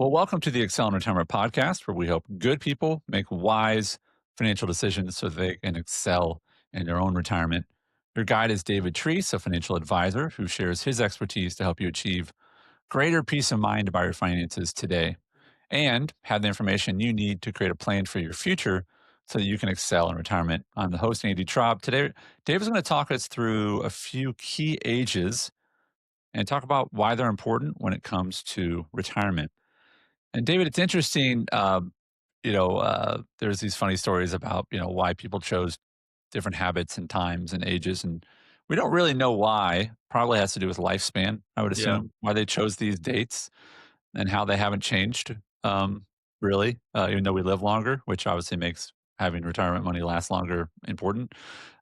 Well, welcome to the Excel in Retirement podcast, where we help good people make wise financial decisions so they can excel in their own retirement. Your guide is David Treese, a financial advisor who shares his expertise to help you achieve greater peace of mind about your finances today and have the information you need to create a plan for your future so that you can excel in retirement. I'm the host, Andy Traub. Today, David's going to talk us through a few key ages and talk about why they're important when it comes to retirement. And David, it's interesting. There's these funny stories about why people chose different habits and times and ages, and we don't really know why. Probably has to do with lifespan, I would Yeah. assume, why they chose these dates and how they haven't changed. Really, even though we live longer, which obviously makes having retirement money last longer important.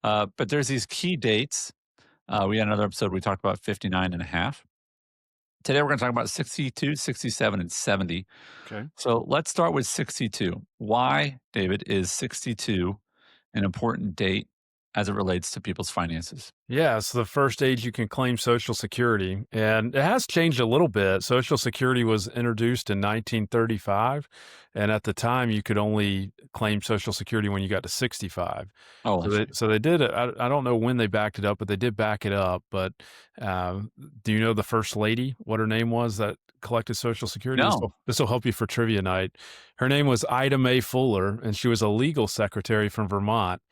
But there's these key dates. We had another episode we talked about 59 and a half. Today we're going to talk about 62, 67, and 70. Okay. So let's start with 62. Why, David, is 62 an important date as it relates to people's finances? Yeah, it's the first age you can claim Social Security, and it has changed a little bit. Social Security was introduced in 1935, and at the time, you could only claim Social Security when you got to 65. Oh, So that's they, right. so they did it. I don't know when they backed it up, but they did back it up. But uh, do you know the first lady? What her name was that collected Social Security? No. This will help you for trivia night. Her name was Ida Mae Fuller, and she was a legal secretary from Vermont.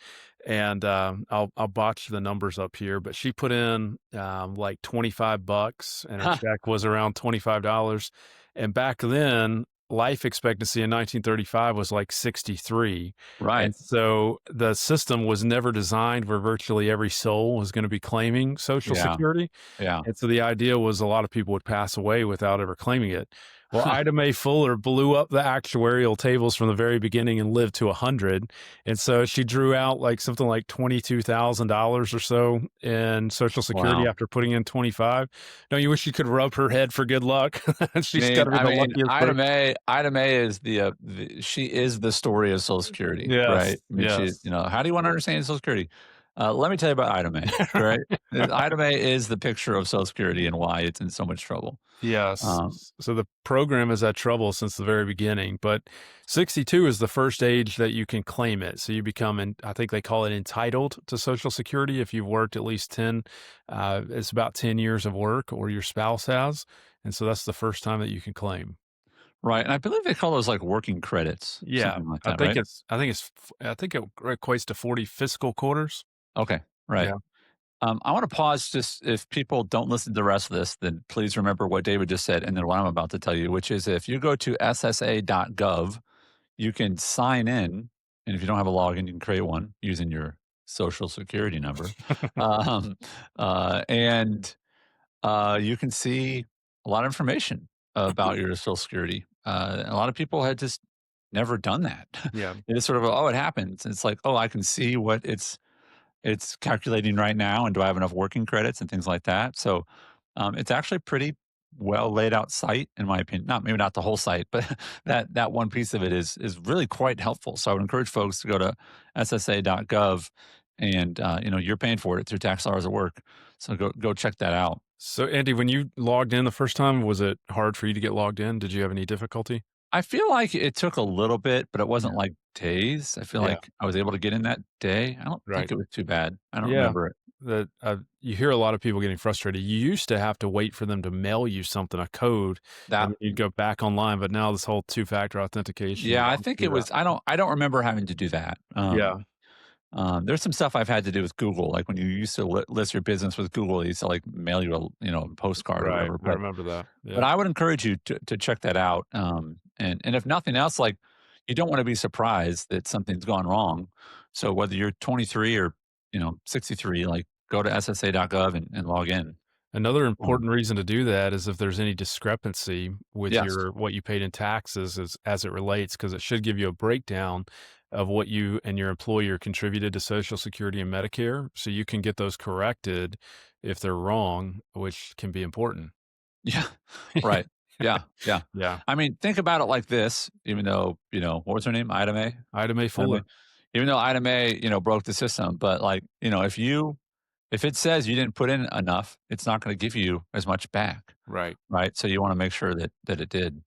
And I'll botch the numbers up here, but she put in like $25, and her Huh, check was around $25. And back then, life expectancy in 1935 was like 63. right. And so the system was never designed where virtually every soul was going to be claiming Social Yeah. Security. Yeah. And so the idea was a lot of people would pass away without ever claiming it. Well, Ida Mae Fuller blew up the actuarial tables from the very beginning and lived to 100. And so she drew out like something like $22,000 or so in Social Security Wow. after putting in 25. Don't you wish you could rub her head for good luck? I She's got mean, to be I the mean, luckiest Ida person. Mae, Ida Mae is she is the story of Social Security, Yes. right? I mean, Yes. how do you want to understand Social Security? Let me tell you about Ida Mae, right? Ida Mae is the picture of Social Security and why it's in so much trouble. Yes. Um, So the program has had trouble since the very beginning, but 62 is the first age that you can claim it. So you become, I think they call it entitled to Social Security if you've worked at least 10, it's about 10 years of work or your spouse has. And so that's the first time that you can claim. right, and I believe they call those like working credits, Yeah. something like I that, think right? I think it equates to 40 fiscal quarters. Okay, right. Yeah. I want to pause just if people don't listen to the rest of this, then please remember what David just said and then what I'm about to tell you, which is if you go to ssa.gov, you can sign in. And if you don't have a login, you can create one using your social security number. Um, and you can see a lot of information about your social security. A lot of people had just never done that. Yeah. It is sort of, oh, it happens. It's like, oh, I can see what it's calculating right now, and do I have enough working credits and things like that? So, it's actually pretty well laid out site in my opinion. Not maybe not the whole site, but that one piece of it is really quite helpful. So I would encourage folks to go to ssa.gov, and you're paying for it through tax dollars at work. So go check that out. So Andy, when you logged in the first time, was it hard for you to get logged in? Did you have any difficulty? I feel like it took a little bit, but it wasn't Yeah. like days. I feel Yeah. like I was able to get in that day. I don't think Right. it was too bad. I don't Yeah. remember it. That you hear a lot of people getting frustrated. You used to have to wait for them to mail you something, a code, and That then you'd go back online. But now this whole two-factor authentication, you Yeah, don't I have to think do it that. was I don't remember having to do that. Yeah. There's some stuff I've had to do with Google, like when you used to list your business with Google, they used to like mail you a postcard or Right. whatever. I But remember that. but Yeah. I would encourage you to check that out. And if nothing else, like you don't want to be surprised that something's gone wrong. So whether you're 23 or 63, like go to ssa.gov and log in. Another Um, important reason to do that is if there's any discrepancy with yes. your what you paid in taxes as it relates, because it should give you a breakdown of what you and your employer contributed to Social Security and Medicare, so you can get those corrected if they're wrong, which can be important. Yeah. Right. Yeah. Yeah. Yeah. I mean, think about it like this, even though, what was her name? Ida Mae? Ida Mae Ida Mae? Fuller. Even though Ida Mae, broke the system, but like, if it says you didn't put in enough, it's not going to give you as much back. Right. Right. So you want to make sure that it did.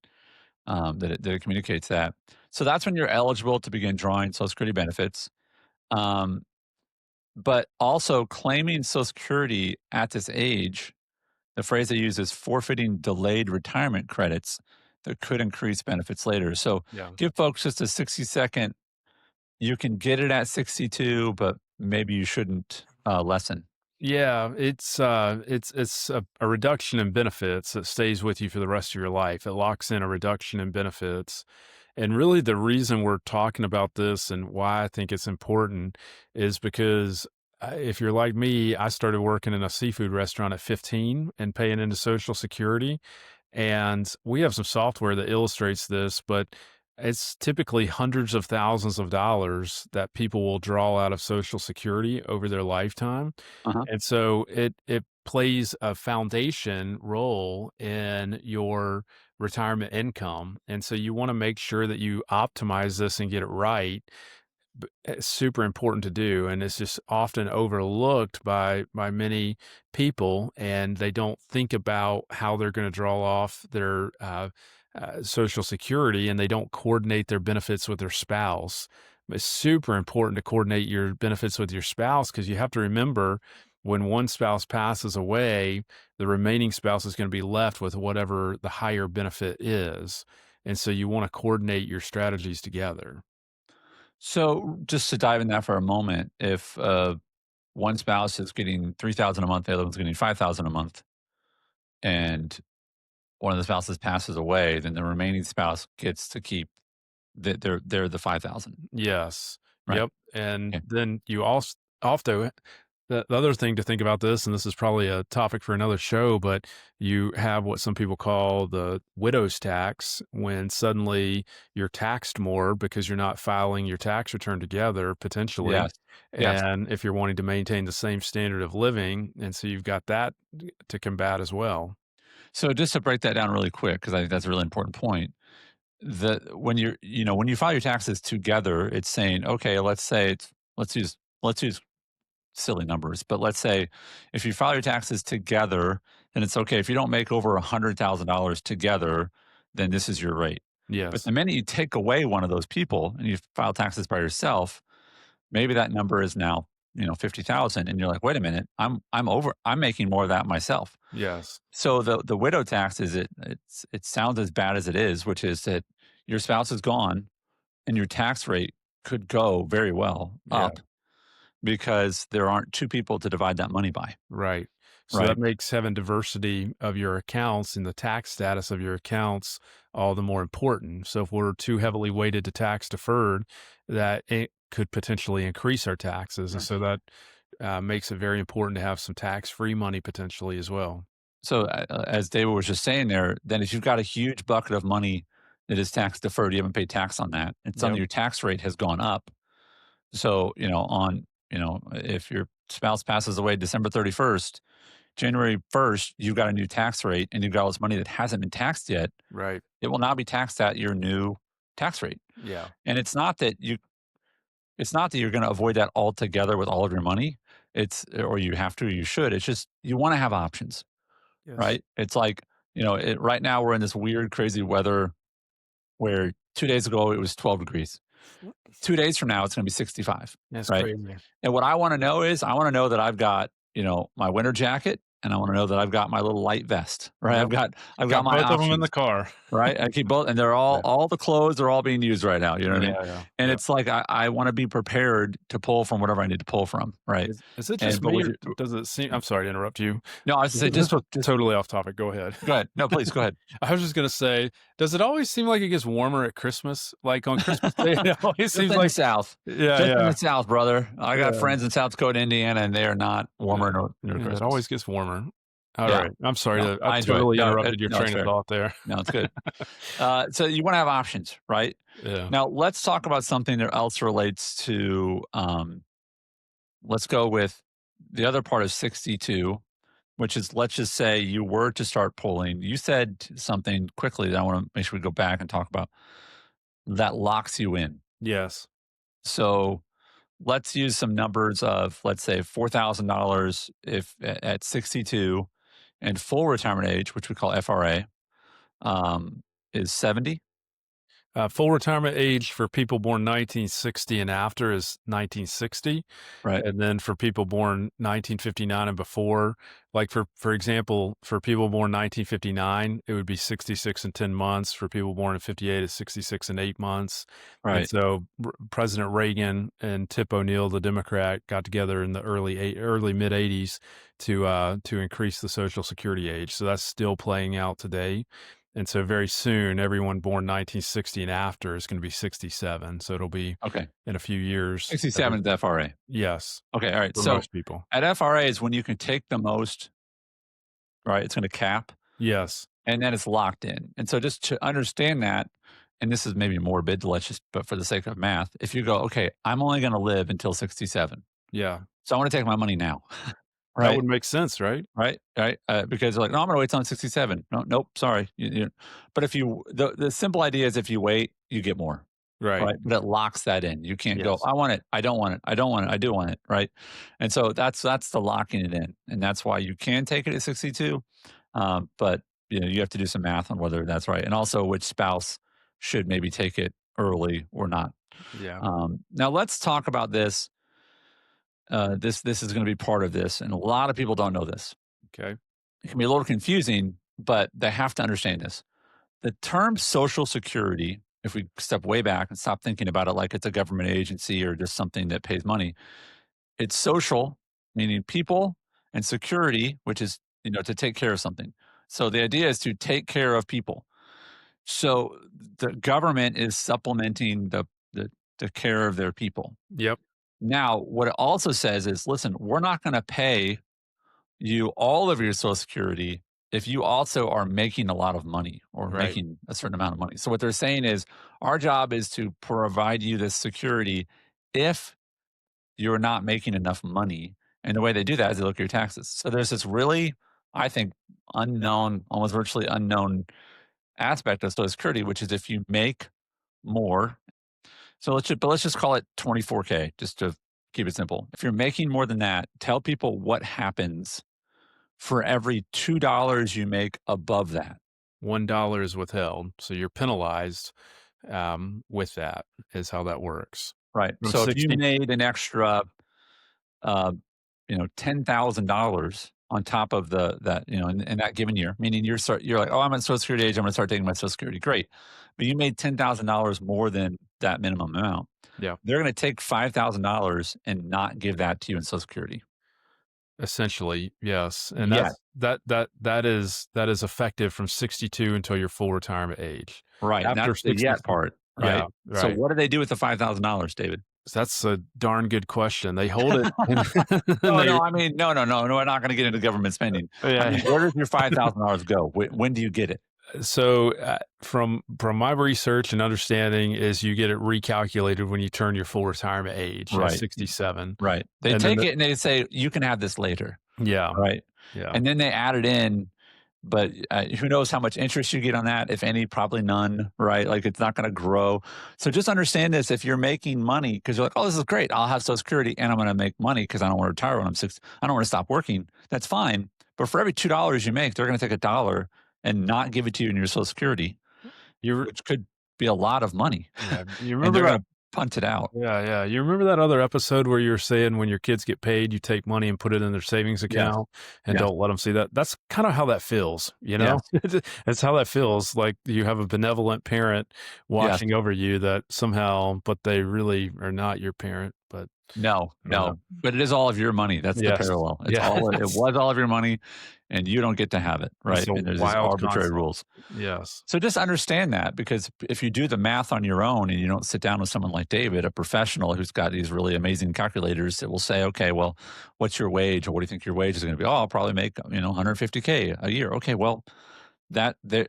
that it communicates that. So that's when you're eligible to begin drawing Social Security benefits. Um, but also claiming Social Security at this age, the phrase they use is forfeiting delayed retirement credits that could increase benefits later. So Yeah. give folks just a 60-second, you can get it at 62, but maybe you shouldn't lessen. Yeah, it's a reduction in benefits that stays with you for the rest of your life. It locks in a reduction in benefits. And really the reason we're talking about this and why I think it's important is because if you're like me, I started working in a seafood restaurant at 15 and paying into Social Security. And we have some software that illustrates this, but it's typically hundreds of thousands of dollars that people will draw out of Social Security over their lifetime. Uh-huh. And so it plays a foundation role in your retirement income. And so you want to make sure that you optimize this and get it right. It's super important to do, and it's just often overlooked by many people, and they don't think about how they're going to draw off their Social Security, and they don't coordinate their benefits with their spouse. It's super important to coordinate your benefits with your spouse because you have to remember when one spouse passes away, the remaining spouse is going to be left with whatever the higher benefit is, and so you want to coordinate your strategies together. So just to dive in that for a moment, if one spouse is getting 3,000 a month, the other one's getting 5,000 a month, and one of the spouses passes away, then the remaining spouse gets to keep they're the 5,000, Yes. right? Yep, and Okay. then you also the other thing to think about this, and this is probably a topic for another show, but you have what some people call the widow's tax when suddenly you're taxed more because you're not filing your tax return together potentially, Yes. Yes. and if you're wanting to maintain the same standard of living, and so you've got that to combat as well. So just to break that down really quick, because I think that's a really important point. When when you file your taxes together, it's saying, okay, let's say let's use silly numbers, but let's say if you file your taxes together, then it's okay. If you don't make over $100,000 together, then this is your rate. But Yes. the minute you take away one of those people and you file taxes by yourself, maybe that number is now 50,000, and you're like, wait a minute, I'm making more of that myself. Yes. So the widow tax it sounds as bad as it is, which is that your spouse is gone and your tax rate could go very well Yeah. up because there aren't two people to divide that money by, Right. So that right? makes having diversity of your accounts and the tax status of your accounts all the more important. So if we're too heavily weighted to tax deferred, that it could potentially increase our taxes. And so that makes it very important to have some tax free money potentially as well. So as David was just saying there, then if you've got a huge bucket of money that is tax deferred, you haven't paid tax on that, and suddenly Yep. your tax rate has gone up. So if your spouse passes away December 31st, January 1st, you've got a new tax rate and you've got all this money that hasn't been taxed yet. Right. It will now be taxed at your new tax rate. Yeah. And it's not that you're going to avoid that altogether with all of your money. Or you have to, or you should. It's just you want to have options, Yes. right? It's like, right now we're in this weird, crazy weather where 2 days ago it was 12 degrees. 2 days from now, it's going to be 65, That's right? crazy. And what I want to know is I want to know that I've got, my winter jacket, and I want to know that I've got my little light vest, right? Yep. I've got Got my both of them in the options, car. right? I keep both, and they're Yeah. all the clothes are all being used right now. You know what I mean? Yeah. Yeah. And Yeah. it's like I want to be prepared to pull from whatever I need to pull from, right? Is it And just but me with or your, does it seem I'm sorry to interrupt you. no, I was to say This was just totally off topic. Go ahead. go ahead. No, please go ahead. I was just gonna say, does it always seem like it gets warmer at Christmas? Like on Christmas Day, it always Just seems in the like South, yeah, just in yeah, the South, brother. I got yeah, friends in South Dakota, Indiana, and they are not yeah, warmer nor yeah. It Christmas. always gets warmer. All Yeah, right. I'm sorry no, to I I enjoy it. totally No, interrupted your no, it's train of fair. thought there. No, it's good. So you want to have options, right? Yeah. Now let's talk about something that else relates to. Let's go with the other part of 62, which is, let's just say you were to start pulling. You said something quickly that I want to make sure we go back and talk about that locks you in. Yes. So let's use some numbers of, let's say, $4,000 if at 62, and full retirement age, which we call FRA, is 70. Full retirement age for people born 1960 and after is 1960. Right. And then for people born 1959 and before, like for example, for people born 1959, it would be 66 and 10 months. For people born in 58, it's 66 and 8 months. And Right. so President Reagan and Tip O'Neill, the Democrat, got together in the early mid 80s to increase the Social Security age. So that's still playing out today. And so very soon, everyone born 1960 and after is going to be 67. So it'll be Okay. in a few years. 67 is FRA. Yes, Okay. All right. for So most people. at FRA is when you can take the most, right? It's going to cap Yes. and then it's locked in. And so just to understand that, and this is maybe morbid, let's just, but for the sake of math, if you go, okay, I'm only going to live until 67. Yeah. So I want to take my money now, That right? would make sense, right? Right, right, because they're like, "No, I'm gonna wait till I'm 67." No, nope, sorry. But if you the simple idea is if you wait, you get more, Right. right? But it locks that in. You can't go, Yes. "I want it. I don't want it. I don't want it. I do want it." Right? And so that's the locking it in, and that's why you can take it at 62. But you have to do some math on whether that's right, and also which spouse should maybe take it early or not. Yeah. Now let's talk about this. This is going to be part of this, and a lot of people don't know this. Okay. It can be a little confusing, but they have to understand this. The term Social Security, if we step way back and stop thinking about it like it's a government agency or just something that pays money, it's social, meaning people, and security, which is to take care of something. So the idea is to take care of people. So the government is supplementing the care of their people. Yep. Now, what it also says is, listen, we're not going to pay you all of your Social Security if you also are making a lot of money or Right. making a certain amount of money. So what they're saying is our job is to provide you this security if you're not making enough money. And the way they do that is they look at your taxes. So there's this really, I think, unknown, almost virtually unknown aspect of Social Security, which is if you make more. So let's just call it 24K, just to keep it simple. If you're making more than that, tell people what happens for every $2 you make above that. $1 is withheld. So you're penalized with that, is how that works. Right. From So if you 60. made an extra, uh, $10,000 on top of that, in that given year, meaning you're like, oh, I'm at Social Security age, I'm going to start taking my Social Security. Great, but you made $10,000 more than that minimum amount. Yeah. They're going to take $5,000 and not give that to you in Social Security. Essentially, yes. And Yes. that is effective from 62 until your full retirement age. Right. And After that's the 60. yet part. Yeah, Right. So right. what do they do with the $5,000, David? That's a darn good question. They hold it and and No, they no, I mean, no, we're not gonna get into government spending. I yeah. mean, where does your $5,000 go? When do you get it? So, from my research and understanding is you get it recalculated when you turn your full retirement age at Right, 67, right. They and then take it and they say, "You can have this later." yeah, Right? yeah, And then they add it in, but, who knows how much interest you get on that, if any, probably none, right? Like, it's not gonna grow. So just understand this, if you're making money because 'cause you're like, "Oh, this is great. I'll have Social Security and I'm gonna make money because I don't wanna retire when I'm I don't wanna stop working." That's fine, but for every $2 you make, they're gonna take a dollar and not give it to you in your Social Security, you which could be a lot of money, yeah, you and remember they're that gonna punt it out. yeah, yeah, you remember that other episode where you were saying when your kids get paid, you take money and put it in their savings Yes, account and yes, don't let them see that? That's kinda how that feels, you know? yes, It's how that feels, like you have a benevolent parent yes. watching over you that somehow but they really are not your parent, but No, I don't know. no, but it is all of your money, that's the Yes. parallel. It Yes. was all of your money, and you don't get to have it, It's right? a And there's these wild arbitrary concept. rules. Yes. So just understand that because if you do the math on your own and you don't sit down with someone like David, a professional who's got these really amazing calculators that will say, "Okay, well, what's your wage or what do you think your wage is gonna be?" "Oh, I'll probably make, 150K a year." "Okay, well, that there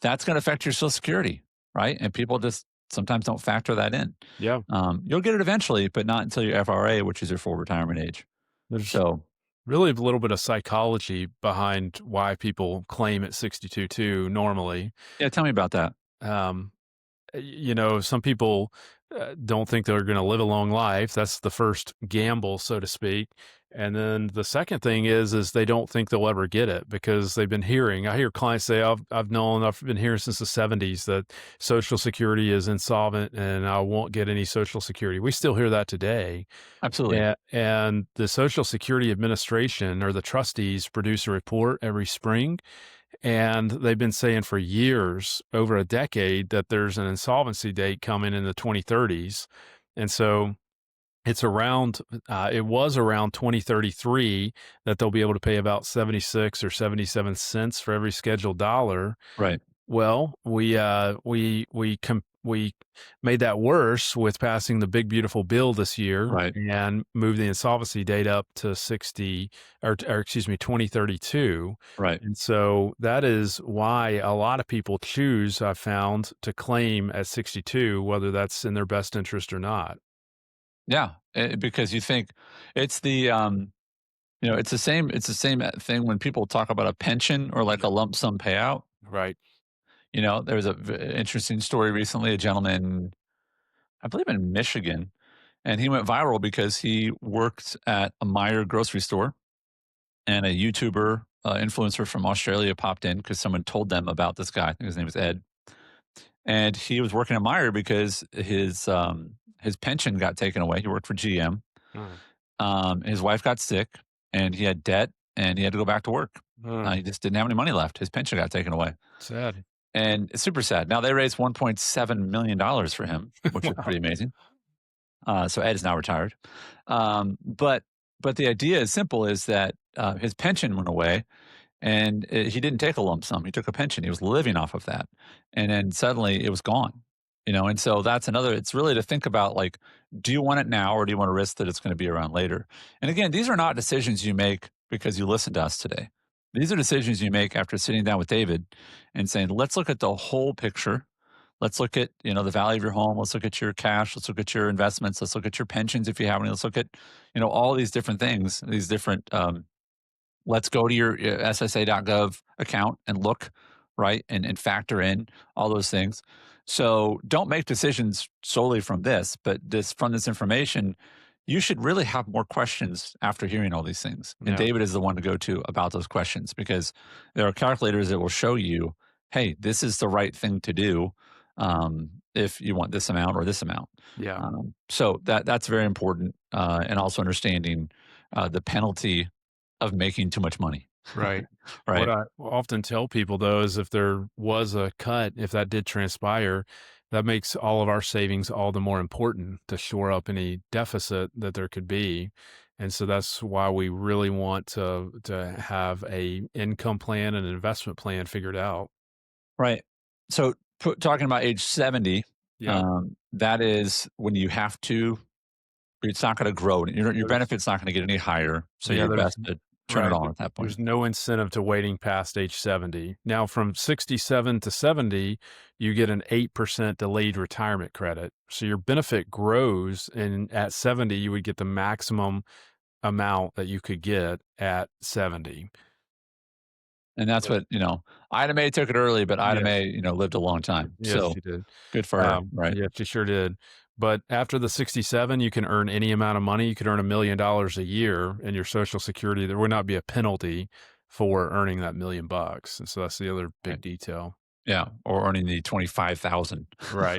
that's gonna affect your Social Security, right? And people just sometimes don't factor that in. Yeah. You'll get it eventually, but not until your FRA, which is your full retirement age. There's So, really a little bit of psychology behind why people claim at 62 too normally. yeah, tell me about that. Um, some people don't think they're going to live a long life. That's the first gamble, so to speak. And then the second thing is they don't think they'll ever get it because they've been hearing. I hear clients say, I've been hearing since the '70s that Social Security is insolvent and I won't get any Social Security. We still hear that today. Absolutely. And the Social Security Administration or the trustees produce a report every spring. And they've been saying for years, over a decade, that there's an insolvency date coming in the 2030s. And so it's around, it was around 2033 that they'll be able to pay about 76 or 77 cents for every scheduled dollar. Right. Well, we made that worse with passing the big beautiful bill this year Right. and moved the insolvency date up to 60 or excuse me 2032. Right. And so that is why a lot of people choose, I found, to claim at 62, whether that's in their best interest or not. Yeah. Because you think it's the, it's the same thing when people talk about a pension or like Yeah. a lump sum payout. Right. There was a interesting story recently. A gentleman, I believe in Michigan, and he went viral because he worked at a Meijer grocery store, and a YouTuber influencer from Australia popped in because someone told them about this guy. I think his name was Ed, and he was working at Meijer because his pension got taken away. He worked for GM. Mm, His wife got sick, and he had debt, and he had to go back to work. mm, He just didn't have any money left. His pension got taken away. sad. And it's super sad. Now they raised $1.7 million for him, which is Wow. pretty amazing. So Ed is now retired. But the idea is simple: is that his pension went away, and he didn't take a lump sum. He took a pension. He was living off of that, and then suddenly it was gone. And so that's another. It's really to think about, like, do you want it now, or do you want to risk that it's going to be around later? And again, these are not decisions you make because you listened to us today. These are decisions you make after sitting down with David and saying, let's look at the whole picture. Let's look at, the value of your home. Let's look at your cash. Let's look at your investments. Let's look at your pensions if you have any. Let's look at, all these different things, these different let's go to your SSA.gov account and look, right, and factor in all those things. So don't make decisions solely from this, but from this information, you should really have more questions after hearing all these things. And Yeah. David is the one to go to about those questions, because there are calculators that will show you, hey, this is the right thing to do if you want this amount or this amount. Yeah. So that's very important, and also understanding the penalty of making too much money, Right. What right? I often tell people though is if there was a cut, if that did transpire, that makes all of our savings all the more important to shore up any deficit that there could be. And so that's why we really want to have a income plan and an investment plan figured out. Right. So talking about age 70, Yeah. that is when you have to. It's not going to grow. Your There's benefit's not going to get any higher. So yeah, you're there's best to turn it right. on at that point. There's no incentive to waiting past age 70. Now, from 67 to 70, you get an 8% delayed retirement credit. So your benefit grows, and at 70, you would get the maximum amount that you could get at 70. And that's But what, Ida Mae took it early, but Ida yes, Mae, lived a long time. yes, So she did. good for her. Right. Yes, she sure did. But after the 67, you can earn any amount of money. You could earn $1 million a year in your Social Security. There would not be a penalty for earning that $1 million. And so that's the other Right. big detail. Yeah. Or earning the 25,000. Right.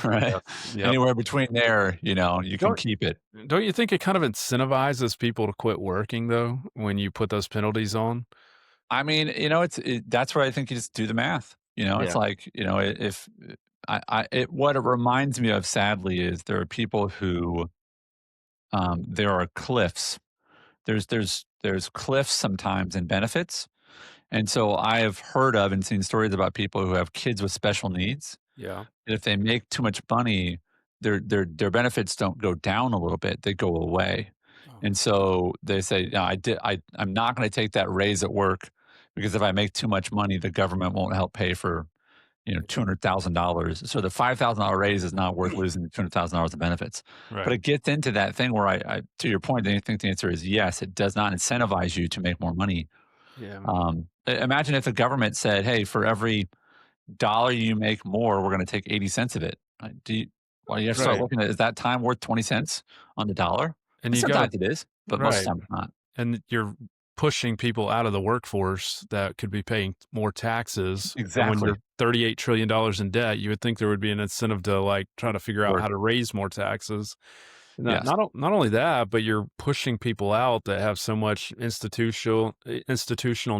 Right. Yep, yep. Anywhere between there, you can Don't keep it. don't you think it kind of incentivizes people to quit working though, when you put those penalties on? I mean, that's where I think you just do the math. It's Yeah. like, if what it reminds me of, sadly, is there are people who, there are cliffs. There's cliffs sometimes in benefits. And so I have heard of and seen stories about people who have kids with special needs. Yeah. And if they make too much money, their benefits don't go down a little bit, they go away. Oh, And so they say, no, I'm not going to take that raise at work, because if I make too much money, the government won't help pay for, $200,000. So the $5,000 raise is not worth losing the $200,000 of benefits. But right. it gets into that thing where to your point, I think the answer is yes. It does not incentivize you to make more money. Yeah. Imagine if the government said, "Hey, for every dollar you make more, we're going to take 80 cents of it." Well, you have to start Right. looking at, is that time worth 20 cents on the dollar? And And you gotta sometimes it is. but most of Right. the time it's not. And you're pushing people out of the workforce that could be paying more taxes. And when Exactly. you're $38 trillion in debt, you would think there would be an incentive to like try to figure out Work. how to raise more taxes. Yes. Not only that, but you're pushing people out that have so much institutional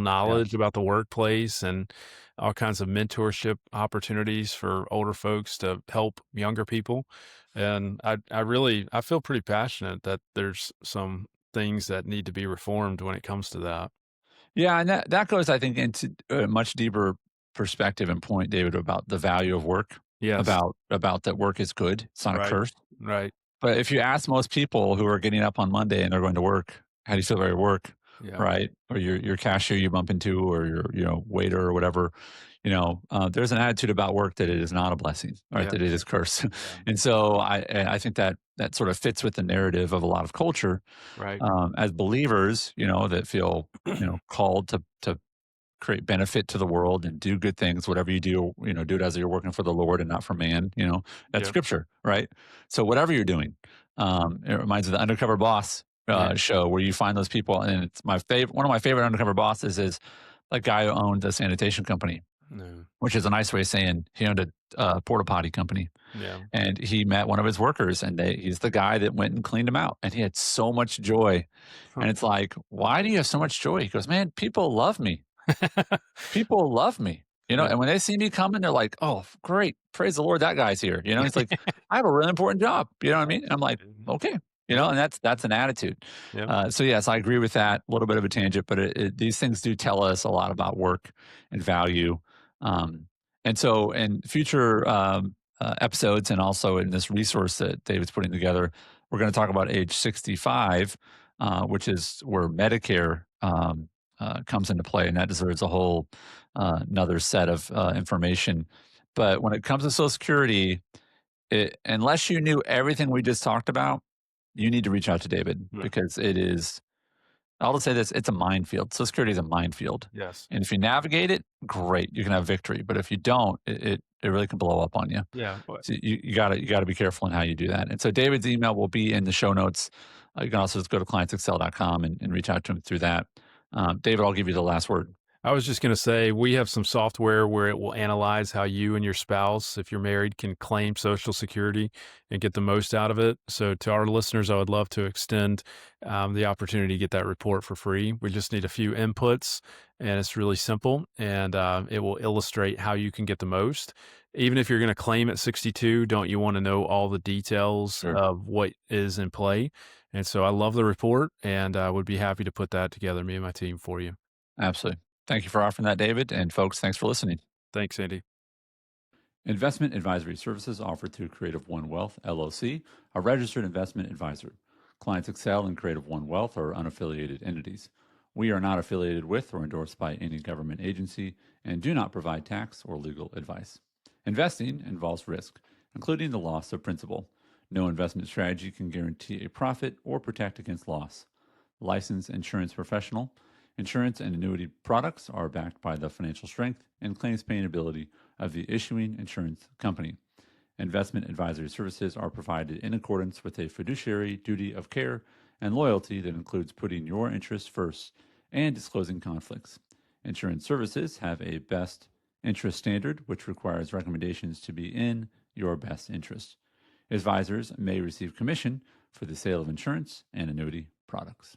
knowledge Yes. about the workplace and all kinds of mentorship opportunities for older folks to help younger people. And I feel pretty passionate that there's some things that need to be reformed when it comes to that. Yeah, and that goes, I think, into a much deeper perspective and point, David, about the value of work, Yes. about that work is good. It's not a Right. curse. Right. But if you ask most people who are getting up on Monday and they're going to work, how do you feel about your work, Yeah. right? Or your cashier you bump into, or your waiter or whatever, there's an attitude about work that it is not a blessing, right? Yeah. That it is curse. Yeah. And so I think that sort of fits with the narrative of a lot of culture, Right. as believers, that feel called to create benefit to the world and do good things. Whatever you do, do it as you're working for the Lord and not for man. That's Yep. scripture, right? So whatever you're doing, it reminds me of the Undercover Boss Yeah. show, where you find those people. And it's my favorite. One of my favorite undercover bosses is a guy who owned a sanitation company, No. which is a nice way of saying he owned a porta potty company. Yeah. And he met one of his workers, and he's the guy that went and cleaned him out. And he had so much joy. And it's like, why do you have so much joy? He goes, man, people love me. People love me, Yeah. and when they see me coming, they're like, "Oh, great. Praise the Lord, that guy's here." He's like, "I have a really important job." You know what I mean? And I'm like, Mhm. "Okay." Yeah. And that's an attitude. Yeah. So yes, I agree with that. A little bit of a tangent, but these things do tell us a lot about work and value. Um, and so in future episodes, and also in this resource that David's putting together, we're going to talk about age 65, which is where Medicare comes into play, and that deserves a whole another set of information. But when it comes to Social Security, unless you knew everything we just talked about, you need to reach out to David, Yeah. because it is. I'll just say this: it's a minefield. Social Security is a minefield, Yes. and if you navigate it, great, you can have victory. But if you don't, it really can blow up on you. Yeah. But So you gotta be careful in how you do that. And so David's email will be in the show notes. You can also just go to clientsexcel.com and reach out to him through that. David, I'll give you the last word. I was just going to say, we have some software where it will analyze how you and your spouse, if you're married, can claim Social Security and get the most out of it. So, to our listeners, I would love to extend the opportunity to get that report for free. We just need a few inputs, and it's really simple, and it will illustrate how you can get the most. Even if you're going to claim at 62, don't you want to know all the details Sure. of what is in play? And so, I love the report, and I would be happy to put that together, me and my team, for you. Absolutely. Thank you for offering that, David. And folks, thanks for listening. Thanks, Andy. Investment advisory services offered through Creative One Wealth, LLC, a registered investment advisor. Clients Excel and Creative One Wealth are unaffiliated entities. We are not affiliated with or endorsed by any government agency and do not provide tax or legal advice. Investing involves risk, including the loss of principal. No investment strategy can guarantee a profit or protect against loss. Licensed insurance professional. Insurance and annuity products are backed by the financial strength and claims paying ability of the issuing insurance company. Investment advisory services are provided in accordance with a fiduciary duty of care and loyalty that includes putting your interests first and disclosing conflicts. Insurance services have a best interest standard, which requires recommendations to be in your best interest. Advisors may receive commission for the sale of insurance and annuity products.